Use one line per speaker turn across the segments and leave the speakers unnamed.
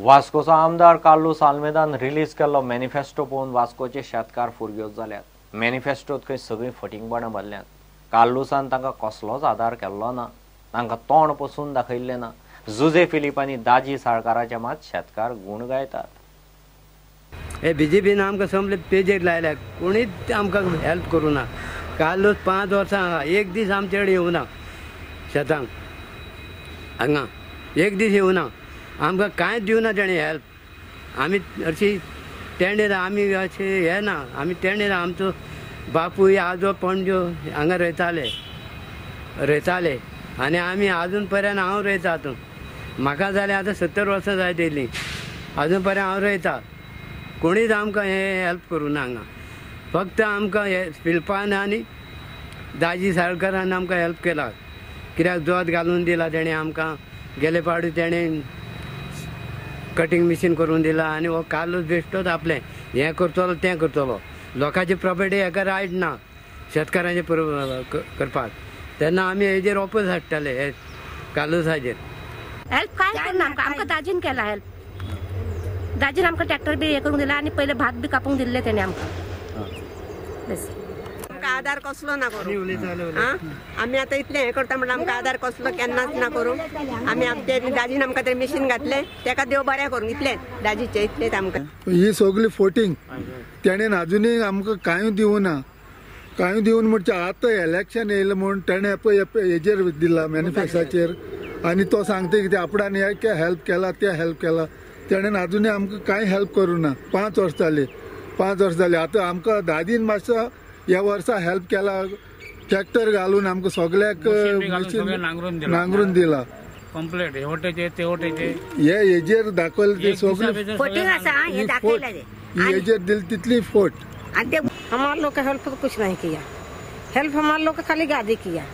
वास्कोचो आमदार Carlos आल्मेदान release केल्लो manifesto पळोवन वास्कोचे शेतकार फुरग्योत जाल्यात. मॅनिफेस्टोत खंय सगळीं फटिंगपणां भरल्यात. कार्लोसान तांकां कसलोच आदार केल्लो ना, तांकां तोंड पसून दाखयल्लें ना. जुजे फिलिपांनी दाजी साळकाराचे मात शेतकार गुण गायतात.
हे बीजेपीन आमकां समले पेजेर लायल्या, कोणीच आमकां हेल्प करूं ना. कार्लोस 5 वर्सां एक दीस आमचे कडेन येवना शेतांक, हांगा एक दीस येवना. आमकां कांयच दिवना तेणें हेल्प. आमी अशी तेणेर आमी अशें हे ना, आमी तेणेर आमचो बापूय आजो पणजो हांगा रयताले आनी आमी आजून पर्यंत हांव रयता हातून. म्हाका जालें आतां 70 वर्सां जाय येयलीं, आजून पर्यंत हांव रयता. कोणीच आमकां हे हेल्प करूं ना हांगा. फक्त आमकां हे फिल्पान आनी दाजी साळकारान आमकां हेल्प केला. कित्याक जोत घालून दिला तेणें आमकां. गेले पावटी तेणें कटींग मशीन करून दिला आनी हो कार्लोस बेश्टोच आपलें हें करतलो तें करतलो. लोकांची प्रॉपर्टी हेका रायट ना शेतकारांचे करपाक. तेन्ना आमी हेजेर ओपोज हाडटाले हे कार्लोसाचेर.
हेल्प काय करना आमकां दाजीन केला हेल्प. दाजीन आमकां ट्रॅक्टर बी हे करून दिला आनी पयले भात बी कापूंक दिल्ले तेणे आमकां.
आमकां आधार कसलो ना करूं. आमी आतां इतलें हें करता म्हणल्यार आमकां आधार कसलो केन्नाच ना करूं. आमी आमचे दाजीन आमकां तें मशीन घातलें, तेका देव बरें करूं. इतलेंच दाजीचें, इतलेंच आमकां.
ही सगळी फोटींग तेणेन आजुनूय आमकां कांय दिवना. कांय दिवन म्हणचे आतां इलेक्शन येयलें म्हूण तेणें पळय हेजेर दिला मॅनिफेस्टोचेर, आनी तो सांगता की आपणान हे हेल्प केला ते हेल्प केला. तेणेन आजुनूय आमकां कांय हेल्प करूं ना. 5 वर्सां जालीं. आतां आमकां दादीन मातसो ह्या वर्सा हेल्प केला. ट्रॅक्टर घालून आमकां सगळ्याक नांगरून दिला.
कंप्लीट हे
हेजेर दाखयलें ते सगळें
फोटिंग आसा हे दाखयलें.
हेजेर दिली तितली फोट.
हमारे लोग का हेल्प तो कुछ नहीं किया. हेल्प हमारे लोग का खाली गादी किया.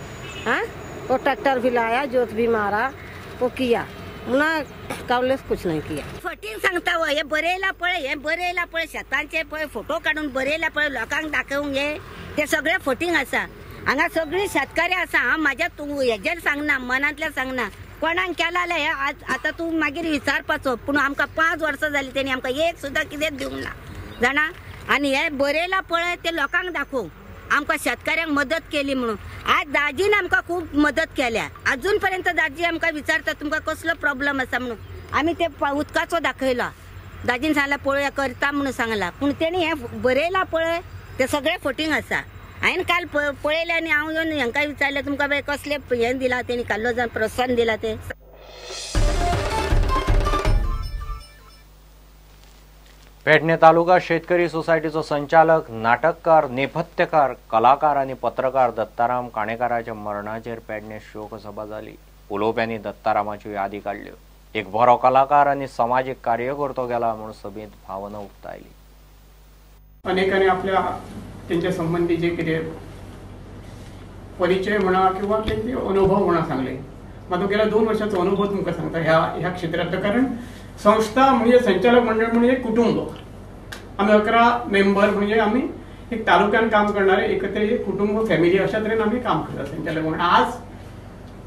हाँ, वो ट्रैक्टर भी लाया, जोत भी मारा, वो किया ना. कावलेस कुछ नहीं किया.
फटींग सांगता हो, हे बरयला पळय शेतांचे पळय फोटो काढून बरयला पळय लोकांक दाखवूंक हे ते सगळे फटींग आसा. हांगा सगळी शेतकारी आसा. हांव म्हाज्या तूं हेजेर सांगना, मनांतल्यान सांगना. कोणाक केला हे आतां तूं मागीर विचारपाचो. पूण आमकां 5 वर्सां जालीं तेणी आमकां एक सुद्दां कितें दिवंक ना जाणा. आनी हे बरयला पळय ते लोकांक दाखोवंक आमकां शेतकऱ्यांक मदत केली म्हणून. आज दाजीन आमकां खूब मदत केल्या. अजून पर्यंत दाजी आमकां विचारता तुमकां कसलो प्रॉब्लेम आसा म्हणून. आमी ते उदकाचो दाखयला. दाजीन सांगला पळय करता म्हणून सांगला. पूण तेणी हे बरयला पळय ते सगळे फटींग आसा. हांवें काल पळयलें आनी हांव येवन हांकां विचारलें तुमकां बाय कसलें हें दिलां तेणी कार्लोसान प्रोत्साहन दिलां ते.
पेडणे तालुका शेतकरी सोसायटीचो संचालक, नाटककार, नेपथ्यकार, कलाकार आनी पत्रकार दत्ताराम काणेकाराच्या मरणाचेर पेडणे शोक सभा जाली. उलोवप्यांनी दत्तारामाच्यो यादी काडल्यो. एक बरो कलाकार आनी समाजीक कार्यकर्तो गेला म्हणून सभेत भावना उक्तायली.
अनेकांनी आपल्या त्यांच्या संबंधी जे कितें परिचय म्हणा किंवा त्यांचे अनुभव म्हणा सांगले. माझा गेल्या 2 वर्षाचा अनुभव तुमकां सांगता ह्या क्षेत्रातला. कारण संस्था म्हणजे संचालक मंडळ म्हणजे एक कुटुंब. आम्ही 11 मेंबर म्हणजे आम्ही एक तालुक्यात काम करणारे एकत्रित एक कुटुंब फॅमिली अशा तऱ्हेने आम्ही काम करतात संचालक मंडळ. आज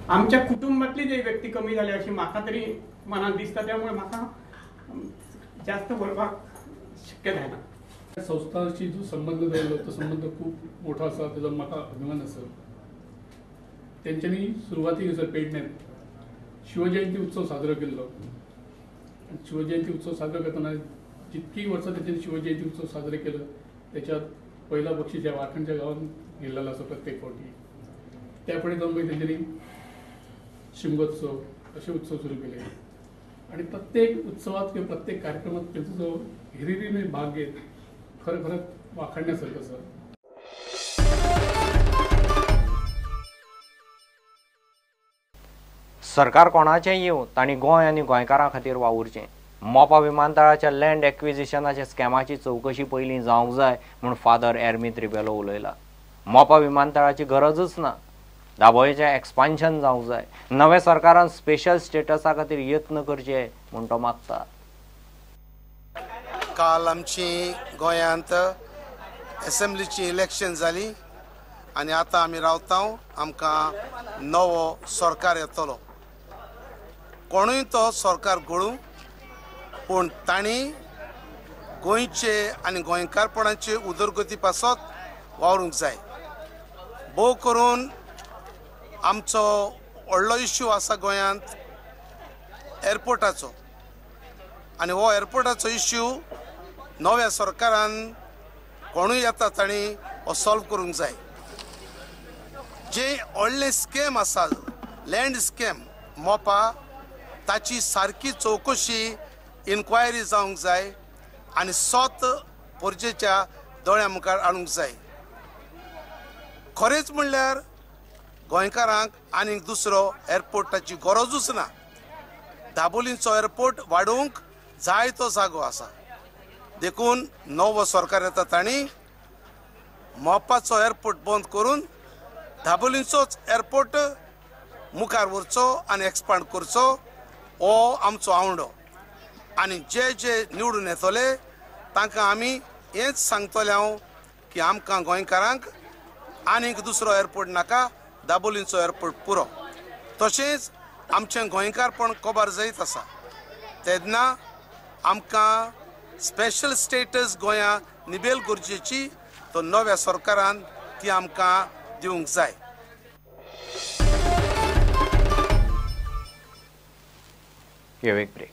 आमच्या कुटुंबातली जी व्यक्ती कमी झाली अशी म्हाका तरी मनात दिसता. त्यामुळे म्हाका जास्त बोलपाक शक्य जायना.
संस्थांशी जो संबंध जाल्लो तो संबंध खूप मोठा आसा. तेजो म्हाका अभिमान आसा. तेंच्यांनी सुरवातीक असो पेडण्यात शिवजयंती उत्सव साजरो केल्लो. शिवजयंती उत्सव साजरो करताना जितकी वर्सां तेंच्यांनी शिवजयंती उत्सव साजरे केलो त्याच्यात पहिला बक्षीस ह्या वाळखंडच्या गावात गेल्लेलो आसा प्रत्येक फावटी. त्या फुडें जावन मागीर तेंच्यांनी शिमगोत्सव असे उत्सव सुरू केले. आणि प्रत्येक उत्सवात किंवा प्रत्येक कार्यक्रमात तेंचो जो हिरिरीने भाग घेत खरोखरच वाखाणण्यासारखं आसा.
सरकार कोणाचेंय येवं तांणी गोंय आनी गोंयकारां खातीर वावुरचें. मोपा विमानतळाच्या लँड एक्विजिशनाच्या स्कॅमाची चवकशी पयलीं जावंक जाय म्हूण फादर एरमित रिबेलो उलयला. मोपा विमानतळाची गरजच ना. दाबोळेचें एक्सपान्शन जावंक जाय. नव्या सरकारान स्पेशल स्टेटसा खातीर यत्न करचे म्हूण तो मागता.
काल आमची गोंयांत असेंब्लीची इलेक्शन जाली आनी आतां आमी रावता. आमकां नवो सरकार येतलो. कोणूय तो सरकार घडूं पूण तांणी गोंयचे आनी गोंयकारपणाचे उदरगती पासत वावरूंक जाय. भोव करून आमचो व्हडलो इश्यू आसा गोंयांत एअरपोर्टाचो, आनी हो एअरपोर्टाचो इश्यू नव्या सरकारान कोणूय येता तांणी हो सॉल्व करूंक जाय. जे व्हडले स्कॅम आसा लँड स्कॅम मोपा, ताची सारकी चवकशी इन्क्वायरी जावंक जाय आनी सोत परजेच्या दोळ्या मुखार हाडूंक जाय. खरेंच म्हणल्यार गोंयकारांक आनीक दुसरो एअरपोर्टाची गरजूच ना. दाबोलींचो एअरपोर्ट वाडोवंक जाय तो जागो आसा. देखून नवो सरकार येता तांणी मोपाचो एअरपोर्ट बंद करून दाबोलींचोच एअरपोर्ट मुखार व्हरचो आनी एक्सपांड करचो हो आमचो आवडो. आनी जे जे निवडून येतले तांकां आमी हेंच सांगतले हांव की आमकां गोंयकारांक आनीक दुसरो एअरपोर्ट नाका, दाबोलींचो एअरपोर्ट पुरो. तशेंच आमचें गोंयकारपण कोबार जायत आसा तेन्ना आमकां स्पेशल स्टेटस गोंया निबेल गरजेची, तो नव्या सरकारान ती आमकां दिवंक जाय.
एक ब्रेक.